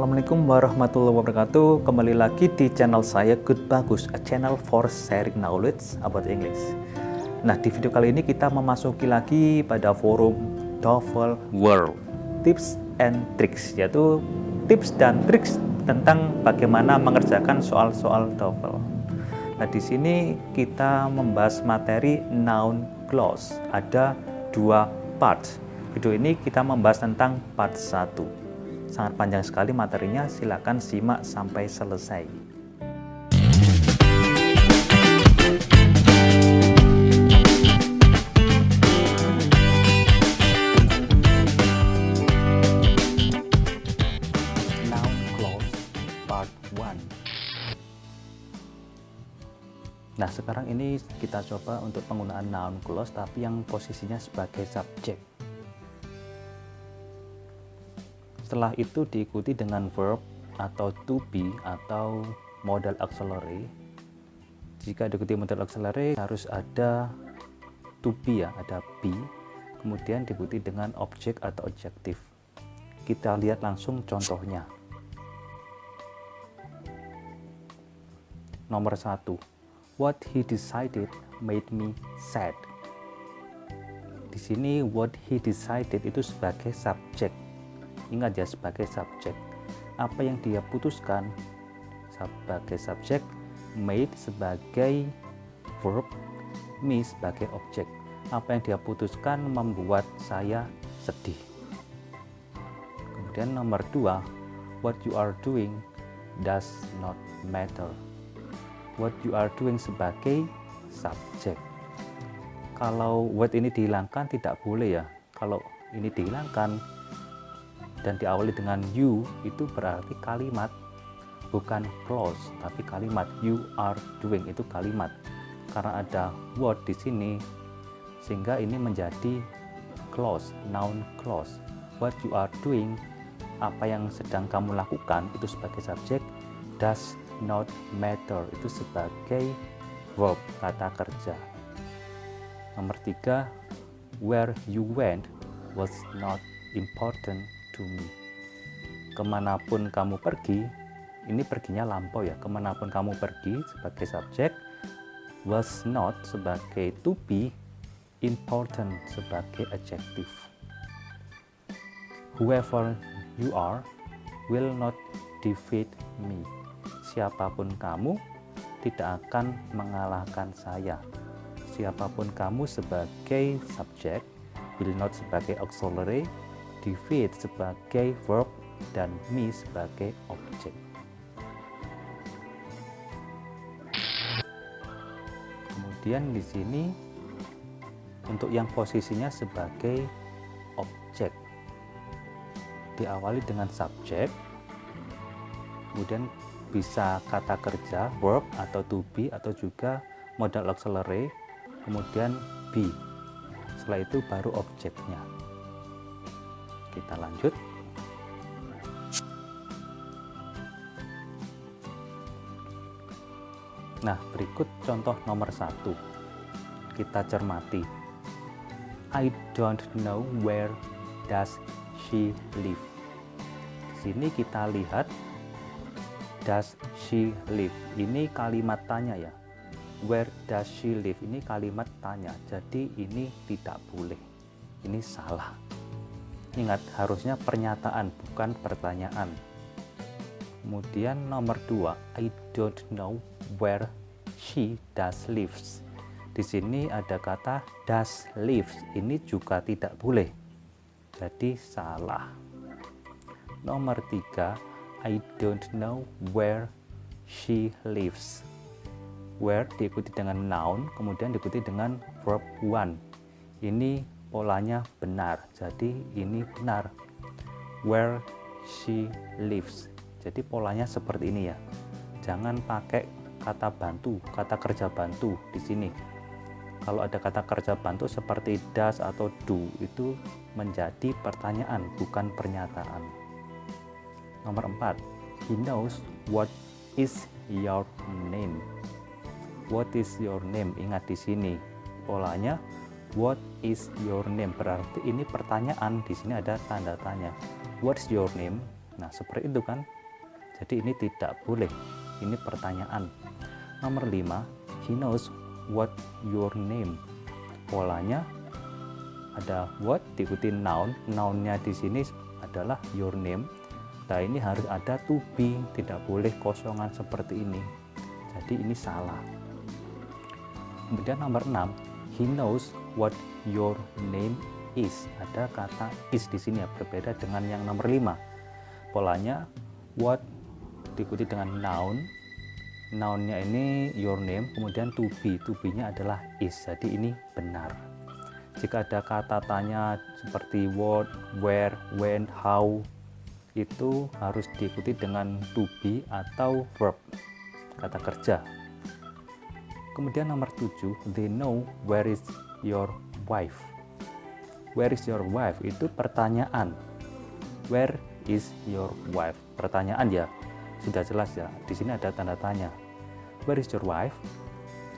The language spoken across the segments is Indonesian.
Assalamualaikum warahmatullahi wabarakatuh. Kembali lagi di channel saya Good Bagus, a channel for sharing knowledge about English. Nah, di video kali ini kita memasuki lagi pada forum TOEFL World Tips and Tricks, yaitu tips dan triks tentang bagaimana mengerjakan soal-soal TOEFL. Nah, di sini kita membahas materi noun clause. Ada dua part. Video ini kita membahas tentang part 1. Sangat panjang sekali materinya, silakan simak sampai selesai. Noun clause part 1. Nah, sekarang ini kita coba untuk penggunaan noun clause tapi yang posisinya sebagai subjek. Setelah itu diikuti dengan verb atau to be atau modal auxiliary. Jika diikuti modal auxiliary harus ada to be ya, ada be. Kemudian diikuti dengan objek atau adjektif. Kita lihat langsung contohnya. Nomor 1. What he decided made me sad. Di sini what he decided itu sebagai subjek. Ingat ya, sebagai subjek. Apa yang dia putuskan sebagai subjek, made sebagai verb, me sebagai objek. Apa yang dia putuskan membuat saya sedih. Kemudian nomor 2, what you are doing does not matter. What you are doing sebagai subjek. Kalau what ini dihilangkan tidak boleh ya. Kalau ini dihilangkan dan diawali dengan you, itu berarti kalimat, bukan clause, tapi kalimat. You are doing itu kalimat. Karena ada what di sini, sehingga ini menjadi clause, noun clause. What you are doing, apa yang sedang kamu lakukan, itu sebagai subjek. Does not matter, itu sebagai verb, kata kerja. Nomor 3, where you went was not important to me. Kemanapun kamu pergi, ini perginya lampau ya, kemanapun kamu pergi sebagai subjek, was not sebagai to be, important sebagai adjektif. Whoever you are will not defeat me. Siapapun kamu tidak akan mengalahkan saya. Siapapun kamu sebagai subjek, will not sebagai auxiliary, defeat sebagai verb, dan me sebagai objek. Kemudian di sini untuk yang posisinya sebagai objek, diawali dengan subjek, kemudian bisa kata kerja, verb atau to be, atau juga modal auxiliary, kemudian be. Setelah itu baru objeknya. Kita lanjut. Nah, berikut contoh nomor 1. Kita cermati. I don't know where does she live. Di sini kita lihat does she live. Ini kalimat tanya ya. Where does she live? Ini kalimat tanya. Jadi ini tidak boleh. Ini salah. Ingat, harusnya pernyataan, bukan pertanyaan. Kemudian nomor 2, I don't know where she does lives. Di sini ada kata does lives, ini juga tidak boleh. Jadi salah. Nomor 3, I don't know where she lives. Where diikuti dengan noun, kemudian diikuti dengan verb one. Ini polanya benar, jadi ini benar. Where she lives. Jadi polanya seperti ini ya. Jangan pakai kata bantu, kata kerja bantu di sini. Kalau ada kata kerja bantu seperti does atau do, itu menjadi pertanyaan, bukan pernyataan. Nomor 4, he knows what is your name. What is your name? Ingat di sini polanya what is your name, berarti ini pertanyaan, di sini ada tanda tanya. What's your name? Nah, seperti itu kan. Jadi ini tidak boleh, ini pertanyaan. Nomor 5, he knows what your name. Polanya ada what diikuti noun, nounnya di sini adalah your name. Nah ini harus ada to be, tidak boleh kosongan seperti ini. Jadi ini salah. Kemudian nomor 6, he knows what your name is. Ada kata is di sini ya, berbeda dengan yang nomor 5. Polanya what diikuti dengan noun. Nounnya ini your name, kemudian to be-nya adalah is. Jadi ini benar. Jika ada kata tanya seperti what, where, when, how, itu harus diikuti dengan to be atau verb, kata kerja. Kemudian nomor 7, they know where is your wife. Where is your wife itu pertanyaan. Where is your wife? Pertanyaan ya, sudah jelas ya. Di sini ada tanda tanya. Where is your wife?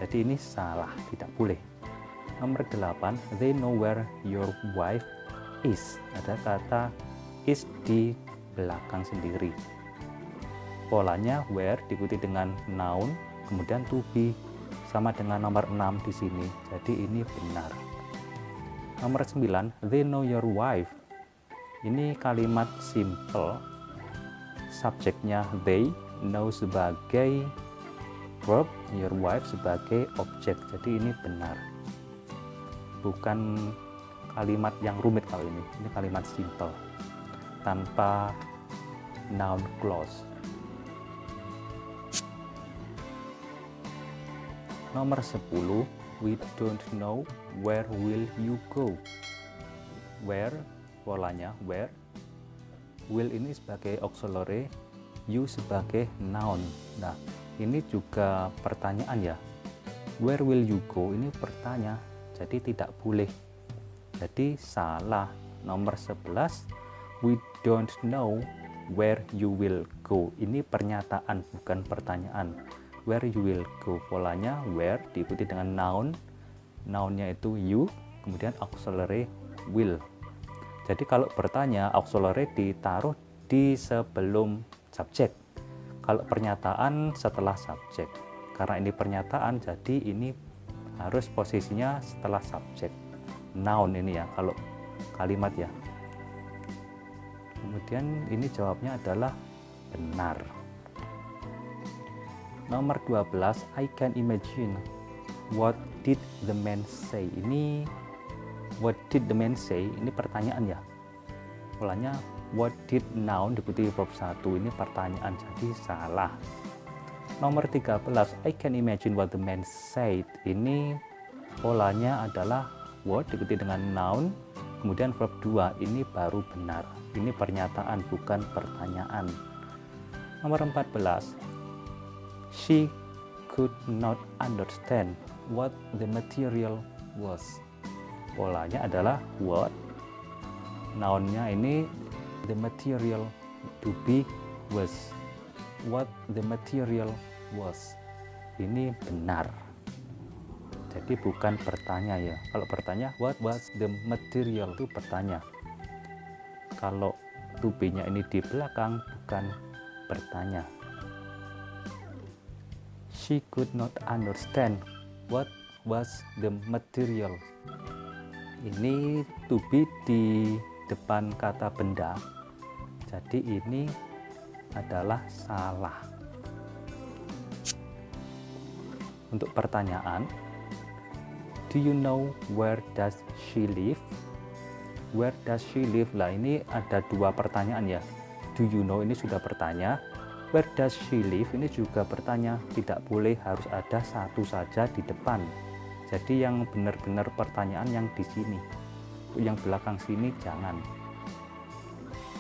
Jadi ini salah, tidak boleh. Nomor 8, they know where your wife is. Ada kata is di belakang sendiri. Polanya where diikuti dengan noun, kemudian to be, sama dengan nomor 6 di sini. Jadi ini benar. Nomor 9, they know your wife. Ini kalimat simple. Subjeknya they, know sebagai verb, your wife sebagai objek. Jadi ini benar. Bukan kalimat yang rumit kalau ini. Ini kalimat simple tanpa noun clause. Nomor 10, we don't know where will you go. Where, polanya where. Will ini sebagai auxiliary, you sebagai noun. Nah, ini juga pertanyaan ya. Where will you go ini bertanya, jadi tidak boleh. Jadi salah. Nomor 11, we don't know where you will go. Ini pernyataan, bukan pertanyaan. Where you will go, polanya where diikuti dengan noun. Nounnya itu you, kemudian auxiliary will. Jadi kalau bertanya, auxiliary ditaruh di sebelum subjek. Kalau pernyataan setelah subjek. Karena ini pernyataan, jadi ini harus posisinya setelah subjek. Noun ini ya, kalau kalimat ya. Kemudian ini jawabnya adalah benar. Nomor 12, I can imagine. What did the man say? Ini what did the man say? Ini pertanyaan ya. Polanya what did noun diikuti verb 1. Ini pertanyaan, jadi salah. Nomor 13, I can imagine what the man said. Ini polanya adalah what diikuti dengan noun, kemudian verb 2. Ini baru benar. Ini pernyataan, bukan pertanyaan. Nomor 14, she could not understand what the material was. Polanya adalah what, nounnya ini the material, to be was. What the material was. Ini benar. Jadi bukan bertanya ya. Kalau bertanya what was the material itu bertanya. Kalau to be-nya ini di belakang bukan bertanya. She could not understand what was the material. Ini to be di depan kata benda. Jadi ini adalah salah. Untuk pertanyaan, do you know where does she live? Where does she live? Lah ini ada dua pertanyaan ya. Do you know ini sudah bertanya. Where does she live? Ini juga bertanya, tidak boleh harus ada satu saja di depan. Jadi yang benar-benar pertanyaan yang di sini. Untuk yang belakang sini jangan.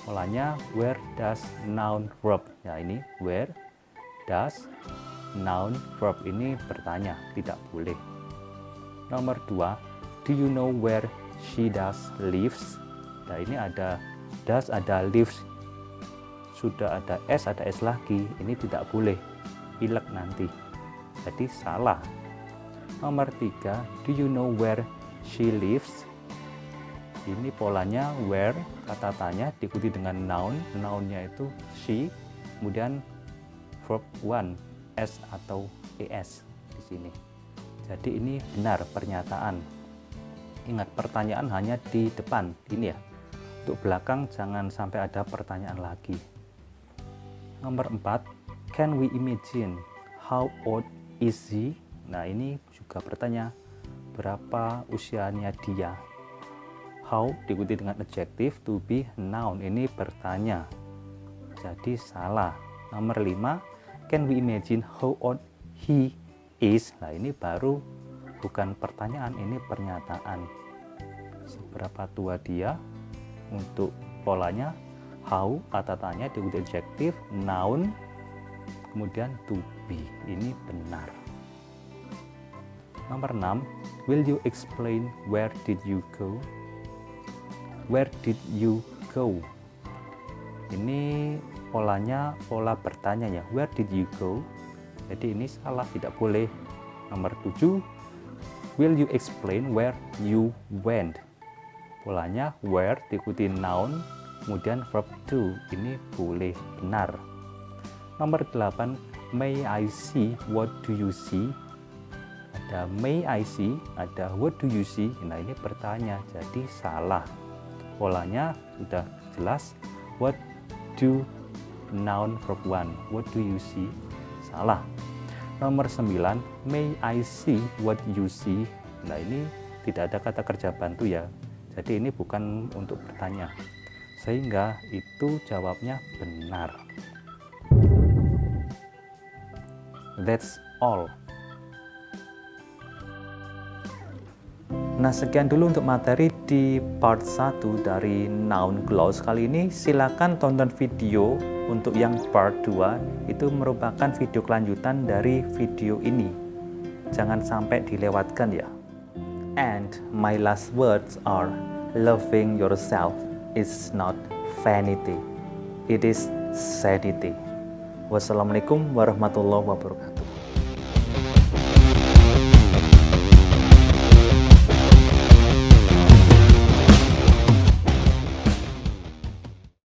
Polanya where does noun verb. Ya ini where does noun verb ini bertanya, tidak boleh. Nomor 2, do you know where she does lives? Nah ini ada does, ada lives. Sudah ada S lagi, ini tidak boleh, pilek nanti, jadi salah. Nomor 3, do you know where she lives? Ini polanya where, kata tanya diikuti dengan noun, nounnya itu she, kemudian verb 1 s atau es di sini. Jadi ini benar pernyataan. Ingat, pertanyaan hanya di depan ini ya. Untuk belakang jangan sampai ada pertanyaan lagi. Nomor 4, can we imagine how old is he? Nah, ini juga bertanya berapa usianya dia. How diikuti dengan adjektif, to be noun, ini bertanya. Jadi salah. Nomor 5, can we imagine how old he is? Nah, ini baru bukan pertanyaan, ini pernyataan. Seberapa tua dia? Untuk polanya how, kata tanya diikuti adjektif, noun, kemudian to be, ini benar. Nomor 6, will you explain where did you go? Where did you go? Ini polanya pola bertanya ya, where did you go? Jadi ini salah, tidak boleh. Nomor 7, will you explain where you went? Polanya where diikuti noun, kemudian verb to, ini boleh, benar. Nomor 8, may I see what do you see? Ada may I see, ada what do you see. Nah, ini bertanya, jadi salah. Polanya sudah jelas, what do, noun verb 1, what do you see, salah. Nomor 9, may I see what you see. Nah, ini tidak ada kata kerja bantu ya, jadi ini bukan untuk bertanya, sehingga itu jawabnya benar. That's all. Nah, sekian dulu untuk materi di part 1 dari noun clause kali ini. Silakan tonton video untuk yang part 2, itu merupakan video kelanjutan dari video ini. Jangan sampai dilewatkan ya. And my last words are, loving yourself is not vanity, it is sanity. Wassalamualaikum warahmatullahi wabarakatuh.